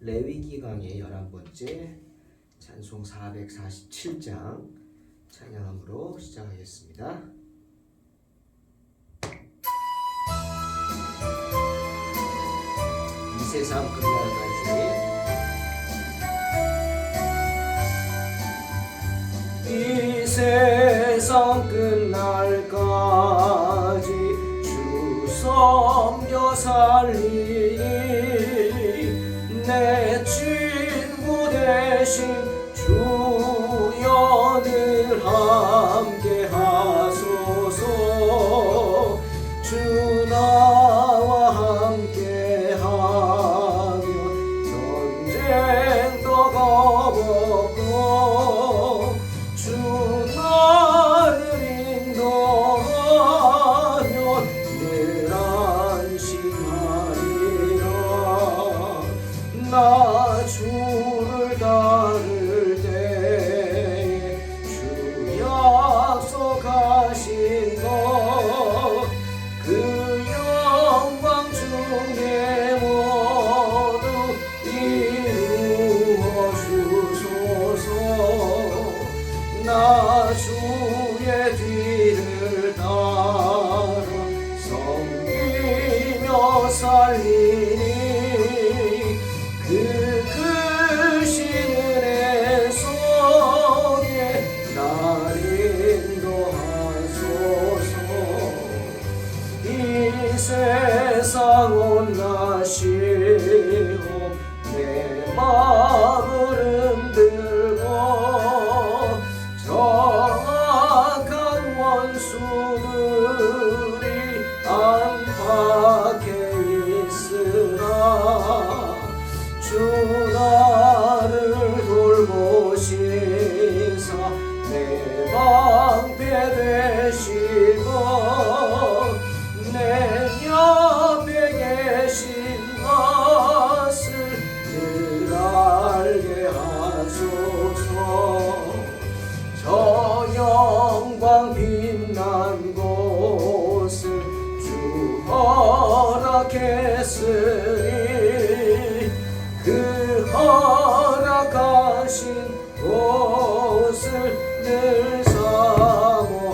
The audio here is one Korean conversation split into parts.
레위기 강의 11번째 찬송 447장 찬양함으로 시작하겠습니다. 이 세상 끝날까지 이 세상 끝날까지 주 섬겨 살리니 내 친구 되신 주여 늘 함께 하소서. 주 나와 함께 하면 전쟁도 겁없고 주 나를 인도하면 늘 안심하리라. 나 주를 따를 때에 주 약속하신 것 그 영광 중에 모두 이루어 주소서. 나 주의 뒤를 따라 섬기며 살리니 그 크신 은혜 속에 날 인도하소서. 이 세상 온갖 시험 내 마음을 흔들고 정악한 원수들이 안팎에 있으나 주 나를 돌보시사 내 방패 되시고 내 옆에 계신 것을 늘 알게 하소서. 저 영광 빛난 곳을 주 허락했으니 그 허락하신 곳을 늘 사모합니다.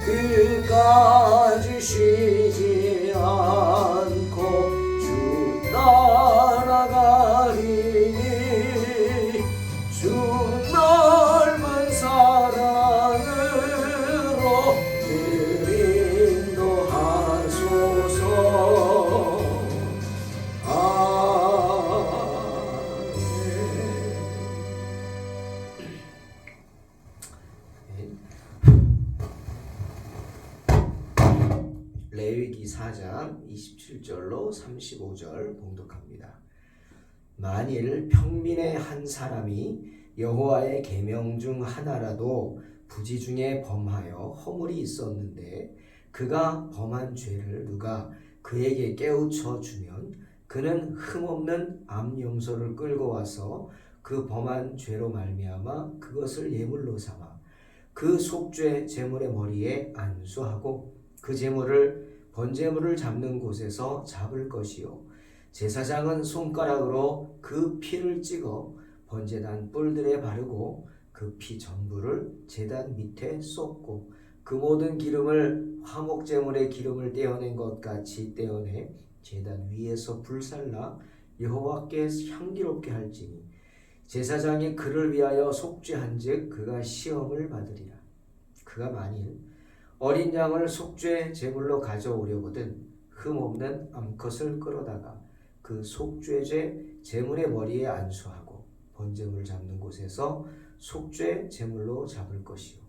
끝까지 쉬지 않고 주 따라가리니 주 넓은 사랑으로 늘 인도하소서. 레위기 4장 27절로 35절 봉독합니다. 만일 평민의 한 사람이 여호와의 계명 중 하나라도 부지 중에 범하여 허물이 있었는데 그가 범한 죄를 누가 그에게 깨우쳐 주면 그는 흠없는 암 염소를 끌고 와서 그 범한 죄로 말미암아 그것을 예물로 삼아 그 속죄 제물의 머리에 안수하고 그 제물을 번제물을 잡는 곳에서 잡을 것이요 제사장은 손가락으로 그 피를 찍어 번제단 뿔들에 바르고 그 피 전부를 제단 밑에 쏟고 그 모든 기름을 화목제물의 기름을 떼어낸 것 같이 떼어내 제단 위에서 불살라 여호와께 향기롭게 할지니 제사장이 그를 위하여 속죄한즉 그가 시험을 받으리라. 그가 만일 어린 양을 속죄 제물로 가져오려거든 흠없는 암컷을 끌어다가 그 속죄제 제물의 머리에 안수하고 번제물 잡는 곳에서 속죄 제물로 잡을 것이요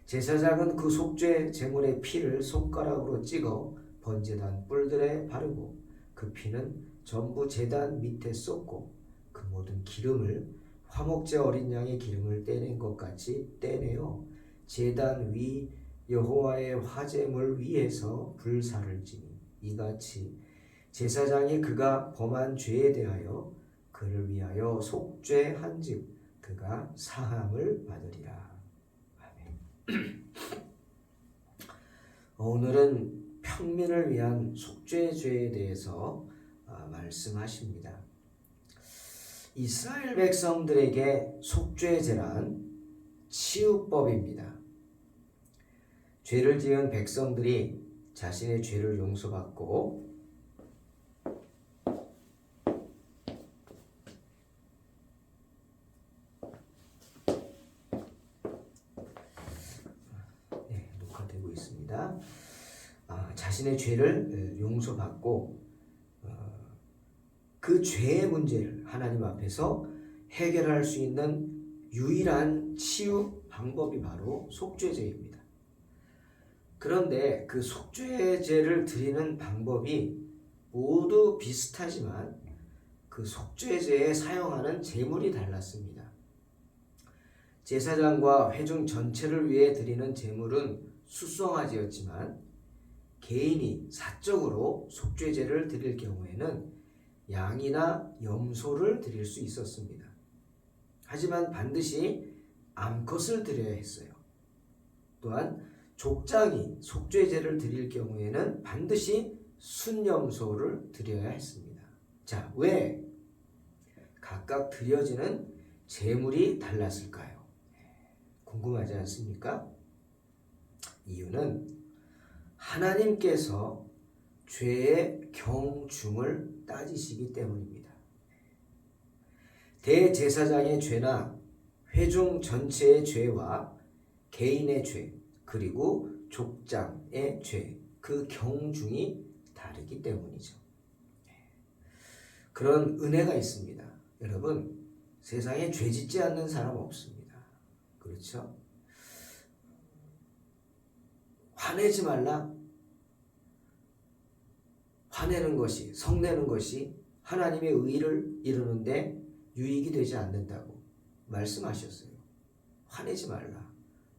제사장은 그 속죄 제물의 피를 손가락으로 찍어 번제단 뿔들에 바르고 그 피는 전부 제단 밑에 쏟고 그 모든 기름을 화목제 어린 양의 기름을 떼낸 것 같이 떼내어 제단 위 여호와의 화제물 위에서 불사를 지니 이같이 제사장이 그가 범한 죄에 대하여 그를 위하여 속죄한즉 그가 사함을 받으리라. 아멘. 오늘은 평민을 위한 속죄죄에 대해서 말씀하십니다. 이스라엘 백성들에게 속죄제란 치유법입니다. 죄를 지은 백성들이 자신의 죄를 용서받고 녹화되고 있습니다. 자신의 죄를 용서받고 그 죄의 문제를 하나님 앞에서 해결할 수 있는 유일한 치유 방법이 바로 속죄제입니다. 그런데 그 속죄제를 드리는 방법이 모두 비슷하지만 그 속죄제에 사용하는 제물이 달랐습니다. 제사장과 회중 전체를 위해 드리는 제물은 수송아지였지만 개인이 사적으로 속죄제를 드릴 경우에는 양이나 염소를 드릴 수 있었습니다. 하지만 반드시 암컷을 드려야 했어요. 또한 족장이 속죄제를 드릴 경우에는 반드시 순염소를 드려야 했습니다. 자, 왜 각각 드려지는 제물이 달랐을까요? 궁금하지 않습니까? 이유는 하나님께서 죄의 경중을 따지시기 때문입니다. 대제사장의 죄나 회중 전체의 죄와 개인의 죄, 그리고 족장의 죄, 그 경중이 다르기 때문이죠. 그런 은혜가 있습니다. 여러분, 세상에 죄 짓지 않는 사람 없습니다. 그렇죠? 화내지 말라. 화내는 것이, 성내는 것이 하나님의 의를 이루는데 유익이 되지 않는다고 말씀하셨어요. 화내지 말라.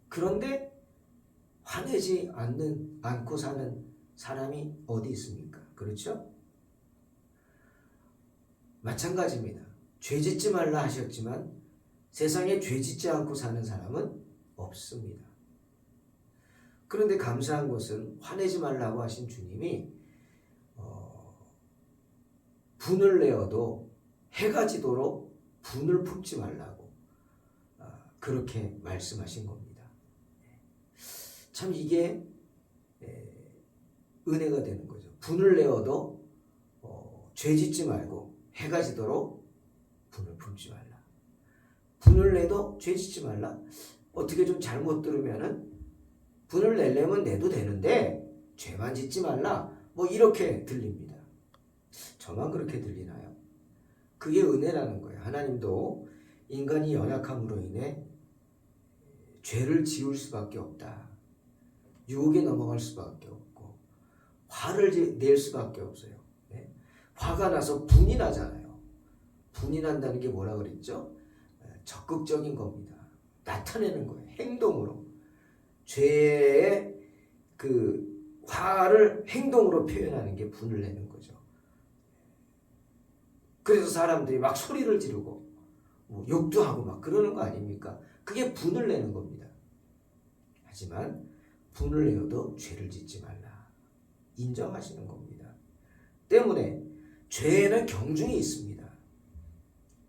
그런데 화내지 않고 사는 사람이 어디 있습니까? 그렇죠? 마찬가지입니다. 죄 짓지 말라 하셨지만 세상에 죄 짓지 않고 사는 사람은 없습니다. 그런데 감사한 것은 화내지 말라고 하신 주님이 분을 내어도 해가 지도록 분을 품지 말라고 그렇게 말씀하신 겁니다. 참 이게 은혜가 되는 거죠. 분을 내어도 죄 짓지 말고 해가 지도록 분을 품지 말라. 분을 내도 죄 짓지 말라. 어떻게 좀 잘못 들으면은 분을 내려면 내도 되는데 죄만 짓지 말라. 뭐 이렇게 들립니다. 저만 그렇게 들리나요? 그게 은혜라는 거예요. 하나님도 인간이 연약함으로 인해 죄를 지을 수밖에 없다. 유혹에 넘어갈 수밖에 없고 화를 낼 수밖에 없어요. 네? 화가 나서 분이 나잖아요. 분이 난다는 게 뭐라 그랬죠? 적극적인 겁니다. 나타내는 거예요. 행동으로. 죄의 그 화를 행동으로 표현하는 게 분을 내는 거죠. 그래서 사람들이 막 소리를 지르고 뭐 욕도 하고 막 그러는 거 아닙니까? 그게 분을 내는 겁니다. 하지만 분을 내어도 죄를 짓지 말라. 인정하시는 겁니다. 때문에 죄에는 경중이 있습니다.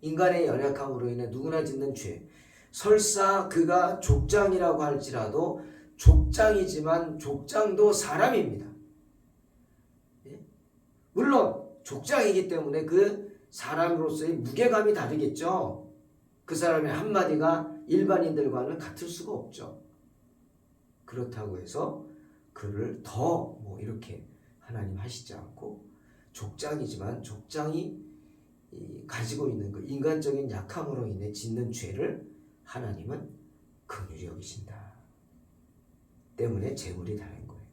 인간의 연약함으로 인해 누구나 짓는 죄. 설사 그가 족장이라고 할지라도 족장이지만 족장도 사람입니다. 물론 족장이기 때문에 그 사람으로서의 무게감이 다르겠죠. 그 사람의 한마디가 일반인들과는 같을 수가 없죠. 그렇다고 해서 그를 더 뭐 이렇게 하나님 하시지 않고 족장이지만 족장이 가지고 있는 그 인간적인 약함으로 인해 짓는 죄를 하나님은 긍휼히 여기신다. 때문에 제물이 다른 거예요.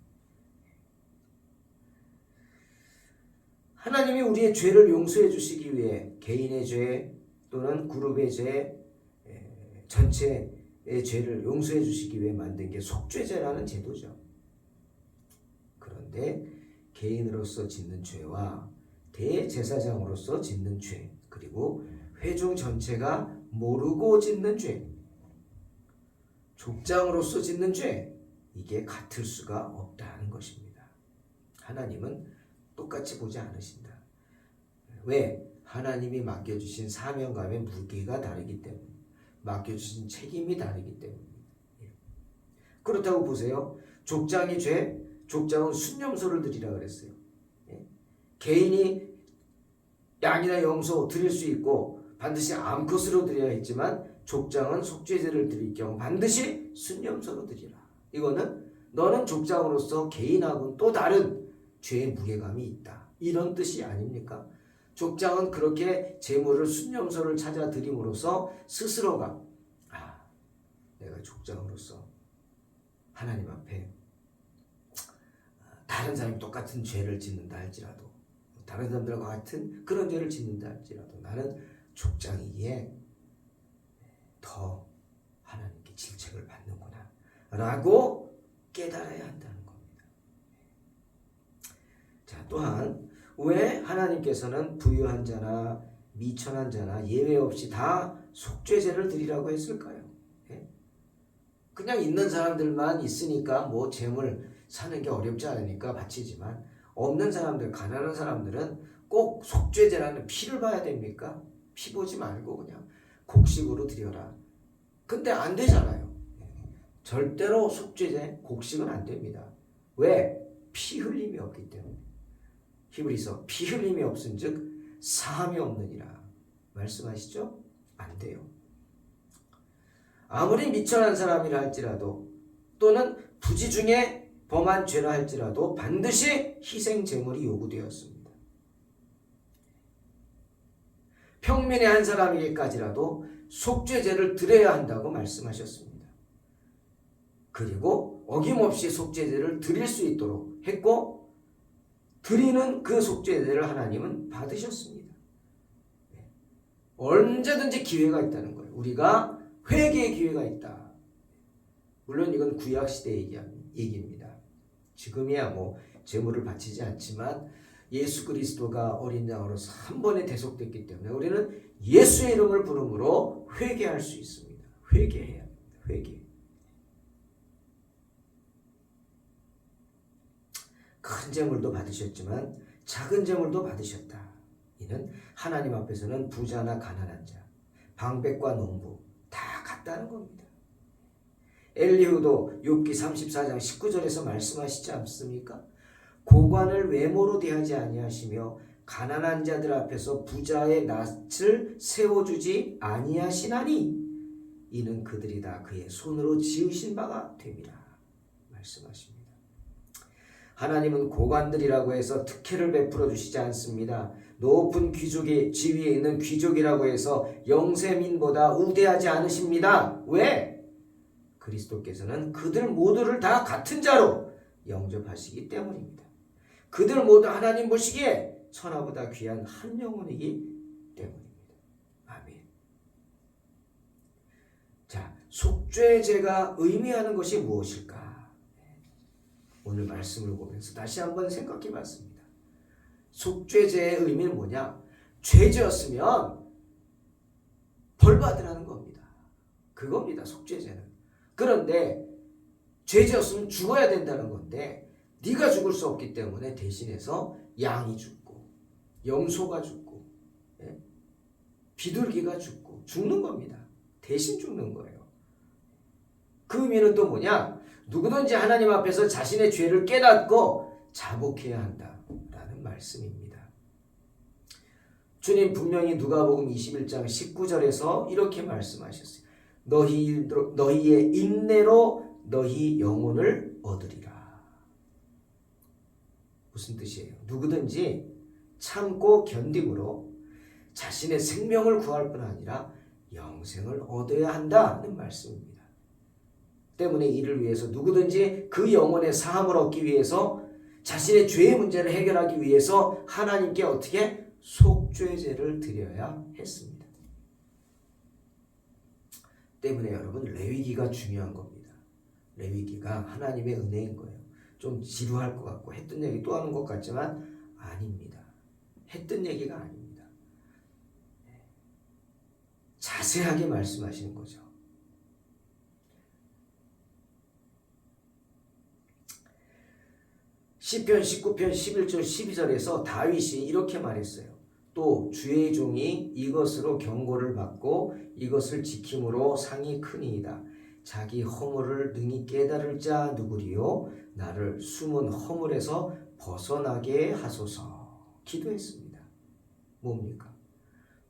하나님이 우리의 죄를 용서해 주시기 위해 개인의 죄 또는 그룹의 죄, 전체의 죄를 용서해 주시기 위해 만든 게 속죄제라는 제도죠. 그런데 개인으로서 짓는 죄와 대제사장으로서 짓는 죄, 그리고 회중 전체가 모르고 짓는 죄, 족장으로서 짓는 죄, 이게 같을 수가 없다는 것입니다. 하나님은 똑같이 보지 않으신다. 왜? 하나님이 맡겨주신 사명감의 무게가 다르기 때문에, 맡겨주신 책임이 다르기 때문에. 그렇다고 보세요. 족장이 죄, 족장은 순념소를 드리라 그랬어요. 개인이 양이나 염소 드릴 수 있고 반드시 암컷으로 드려야 했지만 족장은 속죄제를 드릴 경우 반드시 순념소로 드리라. 이거는 너는 족장으로서 개인하고는 또 다른 죄의 무게감이 있다. 이런 뜻이 아닙니까? 족장은 그렇게 제물을 순념소를 찾아 드림으로써 스스로가 내가 족장으로서 하나님 앞에 다른 사람이 똑같은 죄를 짓는다 할지라도 다른 사람들과 같은 그런 죄를 짓는다 할지라도 나는 족장이기에 더 하나님께 질책을 받는구나 라고 깨달아야 한다는 겁니다. 자, 또한 왜 하나님께서는 부유한 자나 미천한 자나 예외 없이 다 속죄제를 드리라고 했을까요? 그냥 있는 사람들만 있으니까 뭐 재물 사는 게 어렵지 않으니까 바치지만 없는 사람들, 가난한 사람들은 꼭 속죄제라는 피를 봐야 됩니까? 피 보지 말고 그냥 곡식으로 드려라. 근데 안 되잖아요. 절대로 속죄제, 곡식은 안 됩니다. 왜? 피 흘림이 없기 때문에. 히브리서 피 흘림이 없은즉 사함이 없느니라 말씀하시죠? 안 돼요. 아무리 미천한 사람이라 할지라도 또는 부지 중에 범한 죄라 할지라도 반드시 희생 제물이 요구되었습니다. 평민의 한 사람에게까지라도 속죄제를 드려야 한다고 말씀하셨습니다. 그리고 어김없이 속죄제를 드릴 수 있도록 했고 드리는 그 속죄제를 하나님은 받으셨습니다. 언제든지 기회가 있다는 거예요. 우리가 회개의 기회가 있다. 물론 이건 구약시대 얘기입니다. 지금이야 뭐 제물을 바치지 않지만 예수 그리스도가 어린 양으로서 한 번에 대속됐기 때문에 우리는 예수의 이름을 부름으로 회개할 수 있습니다. 회개해야 합니다. 회개. 큰 제물도 받으셨지만 작은 제물도 받으셨다. 이는 하나님 앞에서는 부자나 가난한 자, 방백과 농부 다 같다는 겁니다. 엘리후도 욥기 34장 19절에서 말씀하시지 않습니까? 고관을 외모로 대하지 아니하시며 가난한 자들 앞에서 부자의 낯을 세워주지 아니하시나니 이는 그들이 다 그의 손으로 지으신 바가 됨이라 말씀하십니다. 하나님은 고관들이라고 해서 특혜를 베풀어 주시지 않습니다. 높은 귀족의 지위에 있는 귀족이라고 해서 영세민보다 우대하지 않으십니다. 왜? 그리스도께서는 그들 모두를 다 같은 자로 영접하시기 때문입니다. 그들 모두 하나님 보시기에 천하보다 귀한 한 영혼이기 때문입니다. 아멘. 자, 속죄제가 의미하는 것이 무엇일까? 오늘 말씀을 보면서 다시 한번 생각해 봤습니다. 속죄제의 의미는 뭐냐? 죄지었으면 벌 받으라는 겁니다. 그겁니다. 속죄제는. 그런데 죄지었으면 죽어야 된다는 건데 네가 죽을 수 없기 때문에 대신해서 양이 죽고 염소가 죽고 비둘기가 죽고 죽는 겁니다. 대신 죽는 거예요. 그 의미는 또 뭐냐? 누구든지 하나님 앞에서 자신의 죄를 깨닫고 자복해야 한다라는 말씀입니다. 주님 분명히 누가복음 21장 19절에서 이렇게 말씀하셨어요. 너희의 인내로 너희 영혼을 얻으리라. 무슨 뜻이에요? 누구든지 참고 견딤으로 자신의 생명을 구할 뿐 아니라 영생을 얻어야 한다는 말씀입니다. 때문에 이를 위해서 누구든지 그 영혼의 사함을 얻기 위해서 자신의 죄의 문제를 해결하기 위해서 하나님께 어떻게 속죄제를 드려야 했습니다. 때문에 여러분 레위기가 중요한 겁니다. 레위기가 하나님의 은혜인 거예요. 좀 지루할 것 같고 했던 얘기 또 하는 것 같지만 아닙니다. 했던 얘기가 아닙니다. 자세하게 말씀하시는 거죠. 시편 19편 11절 12절에서 다윗이 이렇게 말했어요. 또 주의 종이 이것으로 경고를 받고 이것을 지킴으로 상이 크니이다. 자기 허물을 능히 깨달을 자 누구리요? 나를 숨은 허물에서 벗어나게 하소서. 기도했습니다. 뭡니까?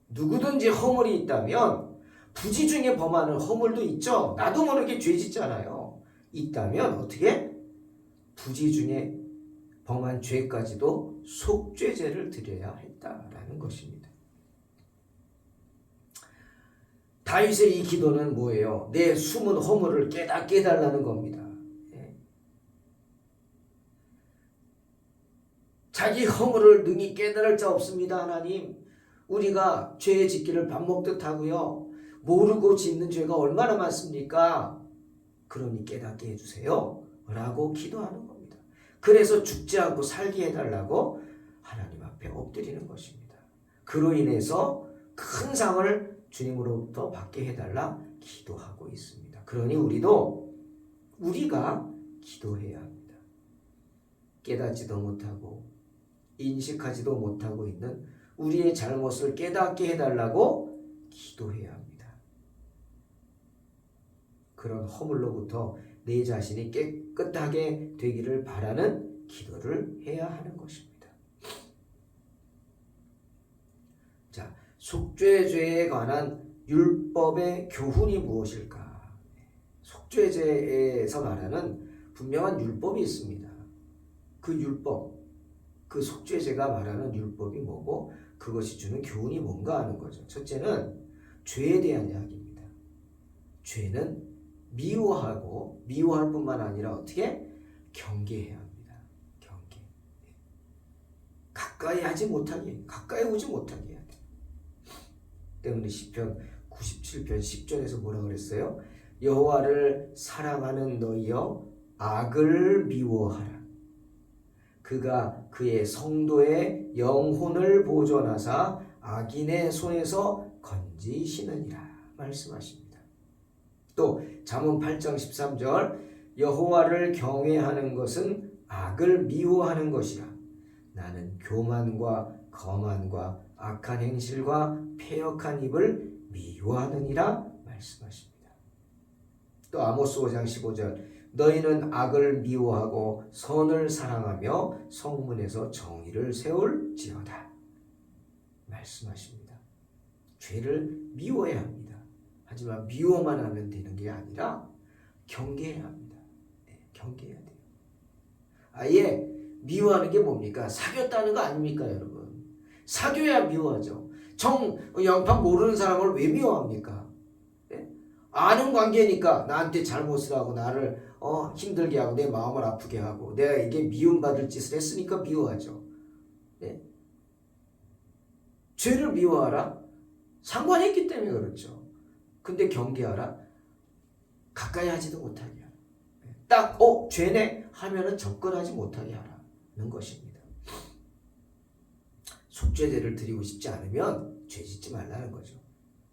누구든지 허물이 있다면 부지 중에 범하는 허물도 있죠. 나도 모르게 죄 짓잖아요. 있다면 어떻게? 부지 중에 범한 죄까지도 속죄제를 드려야 했다라는 것입니다. 다윗의 이 기도는 뭐예요? 내 숨은 허물을 깨닫게 해달라는 겁니다. 자기 허물을 능히 깨달을 자 없습니다. 하나님, 우리가 죄 짓기를 밥 먹듯 하고요, 모르고 짓는 죄가 얼마나 많습니까? 그러니 깨닫게 해주세요 라고 기도하는 겁니다. 그래서 죽지 않고 살게 해달라고 하나님 앞에 엎드리는 것입니다. 그로 인해서 큰 상을 주님으로부터 받게 해달라 기도하고 있습니다. 그러니 우리가 기도해야 합니다. 깨닫지도 못하고 인식하지도 못하고 있는 우리의 잘못을 깨닫게 해달라고 기도해야 합니다. 그런 허물로부터 내 자신이 깨끗하게 되기를 바라는 기도를 해야 하는 것입니다. 자, 속죄죄에 관한 율법의 교훈이 무엇일까? 속죄죄에서 말하는 분명한 율법이 있습니다. 그 율법, 그 속죄죄가 말하는 율법이 뭐고 그것이 주는 교훈이 뭔가 하는 거죠. 첫째는 죄에 대한 이야기입니다. 죄는 미워할 뿐만 아니라 어떻게? 경계해야 합니다. 경계. 가까이 오지 못하게 해야 돼. 때문에 시편 97편 10절에서 뭐라 그랬어요? 여호와를 사랑하는 너희여 악을 미워하라. 그가 그의 성도의 영혼을 보존하사 악인의 손에서 건지시느니라 말씀하십니다. 또 잠언 8장 13절 여호와를 경외하는 것은 악을 미워하는 것이라. 나는 교만과 거만과 악한 행실과 패역한 입을 미워하느니라 말씀하십니다. 또 아모스 5장 15절 너희는 악을 미워하고 선을 사랑하며 성문에서 정의를 세울지어다 말씀하십니다. 죄를 미워해야 합니다. 하지만 미워만 하면 되는 게 아니라 경계해야 합니다. 경계해야 돼요. 아예 미워하는 게 뭡니까? 사귀었다는 거 아닙니까, 여러분? 사귀어야 미워하죠. 영판 모르는 사람을 왜 미워합니까? 아는 관계니까 나한테 잘못을 하고 나를 힘들게 하고 내 마음을 아프게 하고 내가 이게 미움받을 짓을 했으니까 미워하죠. 죄를 미워하라? 상관했기 때문에 그렇죠. 근데 경계하라? 가까이 하지도 못하게 하라. 딱 죄네 하면은 접근하지 못하게 하라는 것입니다. 속죄제를 드리고 싶지 않으면 죄 짓지 말라는 거죠.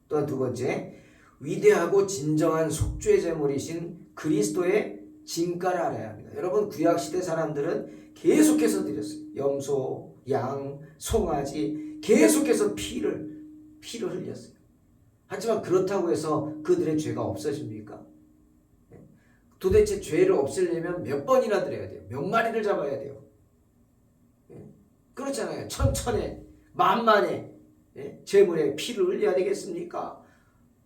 또한 두 번째, 위대하고 진정한 속죄제물이신 그리스도의 진가를 알아야 합니다. 여러분, 구약시대 사람들은 계속해서 드렸어요. 염소, 양, 송아지 계속해서 피를 흘렸어요. 하지만 그렇다고 해서 그들의 죄가 없어집니까? 도대체 죄를 없애려면 몇 번이나 드려야 돼요? 몇 마리를 잡아야 돼요? 그렇잖아요. 천천에 만만에 제물에 피를 흘려야 되겠습니까?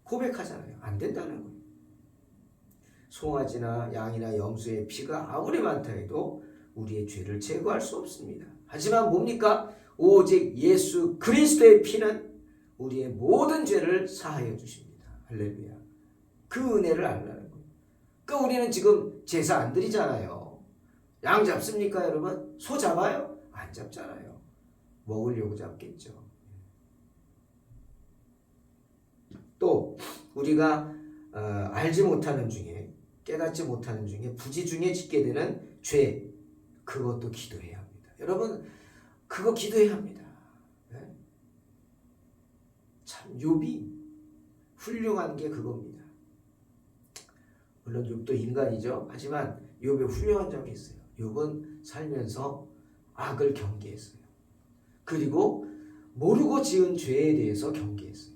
고백하잖아요. 안 된다는 거예요. 송아지나 양이나 염소의 피가 아무리 많다 해도 우리의 죄를 제거할 수 없습니다. 하지만 뭡니까? 오직 예수 그리스도의 피는 우리의 모든 죄를 사하여 주십니다. 할렐루야. 그 은혜를 알라는 거예요. 그러니까 우리는 지금 제사 안 드리잖아요. 양 잡습니까, 여러분? 소 잡아요? 안 잡잖아요. 먹으려고 잡겠죠. 또 우리가 알지 못하는 중에, 깨닫지 못하는 중에, 부지 중에 짓게 되는 죄, 그것도 기도해야 합니다. 여러분, 그거 기도해야 합니다. 참 욥이 훌륭한 게 그겁니다. 물론 욥도 인간이죠. 하지만 욥의 훌륭한 점이 있어요. 욥은 살면서 악을 경계했어요. 그리고 모르고 지은 죄에 대해서 경계했어요.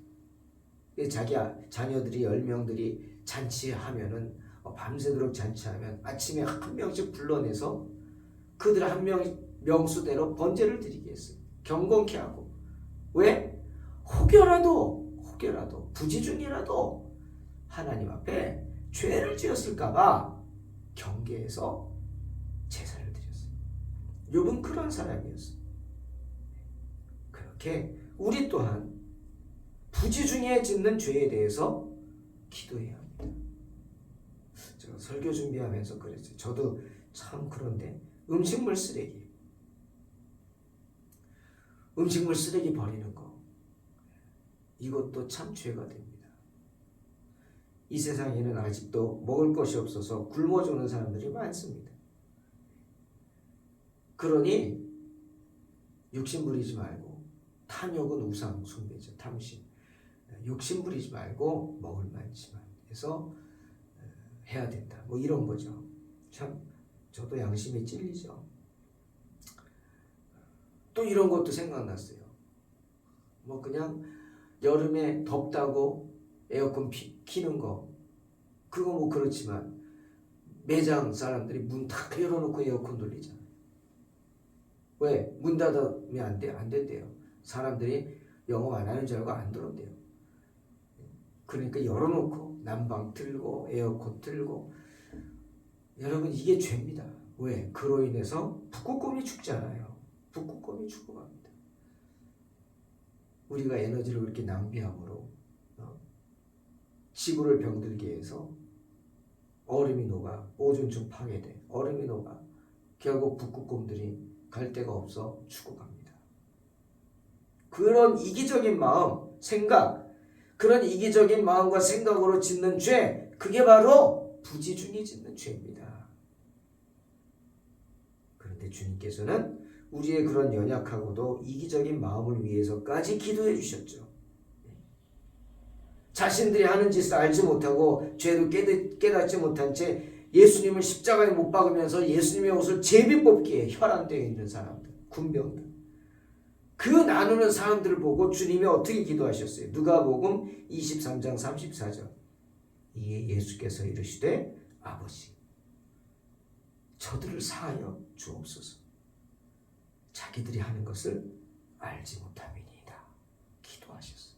자기 자녀들이 10명들이 잔치하면은 밤새도록 잔치하면 아침에 한 명씩 불러내서 그들 한 명 명수대로 번제를 드리게 했어요. 경건케 하고. 왜? 혹여라도 부지 중이라도 하나님 앞에 죄를 지었을까봐 경계해서 제사를 드렸어요. 욥은 그런 사람이었어요. 그렇게 우리 또한 부지 중에 짓는 죄에 대해서 기도해야 합니다. 제가 설교 준비하면서 그랬어요. 저도 참 그런데 음식물 쓰레기 버리는 거, 이것도 참 죄가 됩니다. 이 세상에는 아직도 먹을 것이 없어서 굶어 죽는 사람들이 많습니다. 그러니 욕심 부리지 말고, 탐욕은 우상 숭배죠. 탐심. 욕심 부리지 말고 먹을 만치만 해서 해야 된다. 뭐 이런 거죠. 참 저도 양심이 찔리죠. 또 이런 것도 생각났어요. 뭐 그냥 여름에 덥다고 에어컨 키는 거, 그거 뭐 그렇지만 매장 사람들이 문 다 열어놓고 에어컨 돌리잖아요. 왜? 문 닫으면 안 돼? 안 된대요. 사람들이 영업 안 하는 줄 알고 안 들어온대요. 그러니까 열어놓고 난방 틀고 에어컨 틀고. 여러분, 이게 죄입니다. 왜? 그로 인해서 북극곰이 죽잖아요. 북극곰이 죽어갑니다. 우리가 에너지를 그렇게 낭비함으로 지구를 병들게 해서 얼음이 녹아, 오존층 파괴돼, 얼음이 녹아 결국 북극곰들이 갈 데가 없어 죽어갑니다. 그런 이기적인 마음, 생각, 그런 이기적인 마음과 생각으로 짓는 죄, 그게 바로 부지 중에 짓는 죄입니다. 그런데 주님께서는 우리의 그런 연약하고도 이기적인 마음을 위해서까지 기도해 주셨죠. 자신들이 하는 짓을 알지 못하고 죄도 깨닫지 못한 채 예수님을 십자가에 못 박으면서 예수님의 옷을 제비 뽑기에 혈안되어 있는 사람들, 군병들, 그 나누는 사람들을 보고 주님이 어떻게 기도하셨어요? 누가복음 23장 34절. 이에 예수께서 이르시되 아버지, 저들을 사하여 주옵소서. 자기들이 하는 것을 알지 못함이니이다. 기도하셨어요.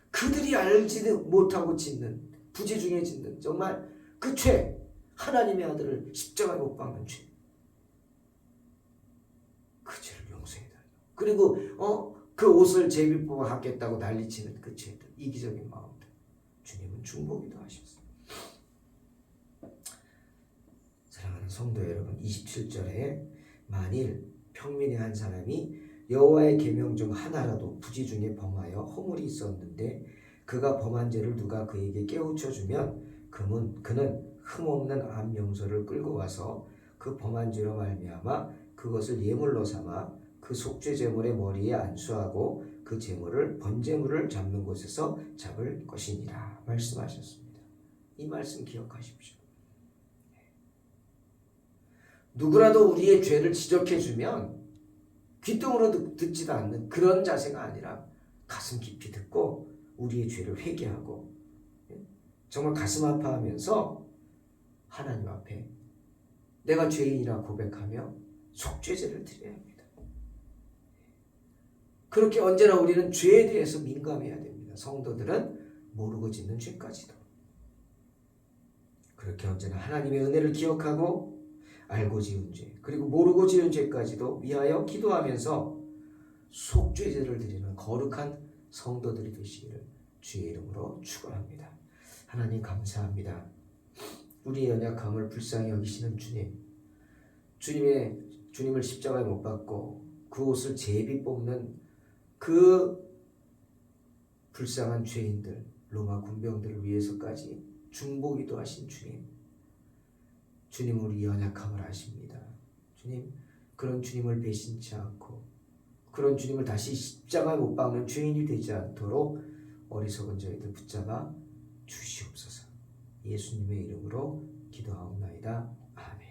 그들이 알지 못하고 짓는, 부지 중에 짓는 정말 그 죄, 하나님의 아들을 십자가에 못 박는 죄, 그 죄를 용서해달라. 그리고 그 옷을 제비 뽑아 갖겠다고 난리치는 그 죄들, 이기적인 마음들, 주님은 중보기도 하셨어요. 사랑하는 성도 여러분, 27절에 만일 평민의 한 사람이 여호와의 계명 중 하나라도 부지 중에 범하여 허물이 있었는데 그가 범한 죄를 누가 그에게 깨우쳐 주면 그는 흠없는 암 용서를 끌고 와서 그 범한 죄로 말미암아 그것을 예물로 삼아 그 속죄 제물의 머리에 안수하고 그 제물을 번제물을 잡는 곳에서 잡을 것이니라 말씀하셨습니다. 이 말씀 기억하십시오. 누구라도 우리의 죄를 지적해주면 귓등으로 듣지도 않는 그런 자세가 아니라 가슴 깊이 듣고 우리의 죄를 회개하고 정말 가슴 아파하면서 하나님 앞에 내가 죄인이라 고백하며 속죄제를 드려야 합니다. 그렇게 언제나 우리는 죄에 대해서 민감해야 됩니다. 성도들은 모르고 짓는 죄까지도. 그렇게 언제나 하나님의 은혜를 기억하고 알고 지은 죄, 그리고 모르고 지은 죄까지도 위하여 기도하면서 속죄제를 드리는 거룩한 성도들이 되시기를 주의 이름으로 축원합니다. 하나님 감사합니다. 우리의 연약함을 불쌍히 여기시는 주님을 십자가에 못 박고 그 옷을 제비 뽑는 그 불쌍한 죄인들, 로마 군병들을 위해서까지 중보기도 하신 주님 우리 연약함을 아십니다. 주님, 그런 주님을 배신치 않고 그런 주님을 다시 십자가에 못 박는 죄인이 되지 않도록 어리석은 저희들 붙잡아 주시옵소서. 예수님의 이름으로 기도하옵나이다. 아멘.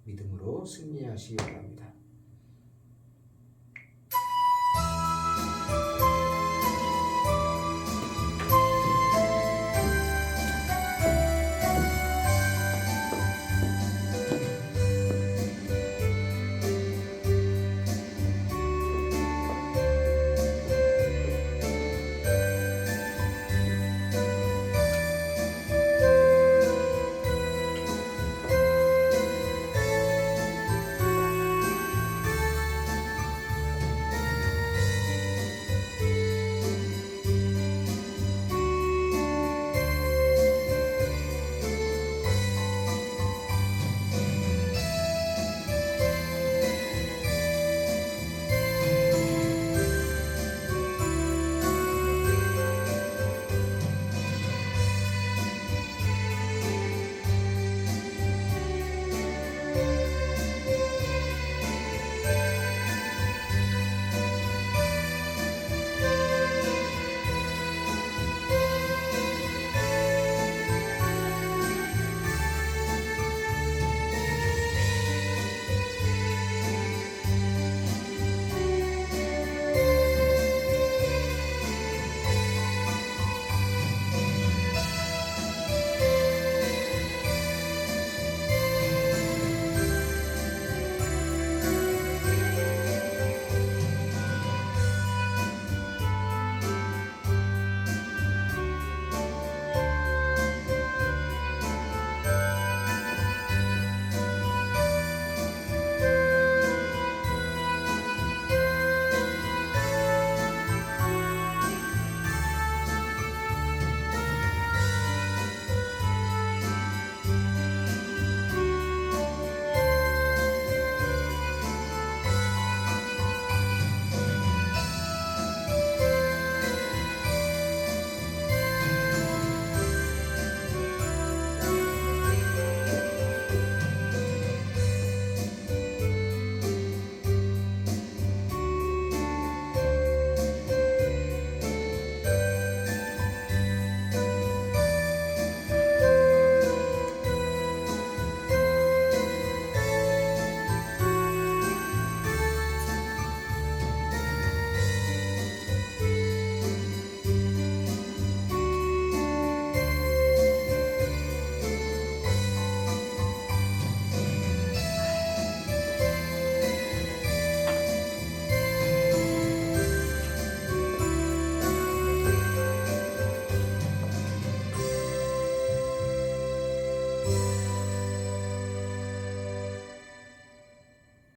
믿음으로 승리하시기 바랍니다.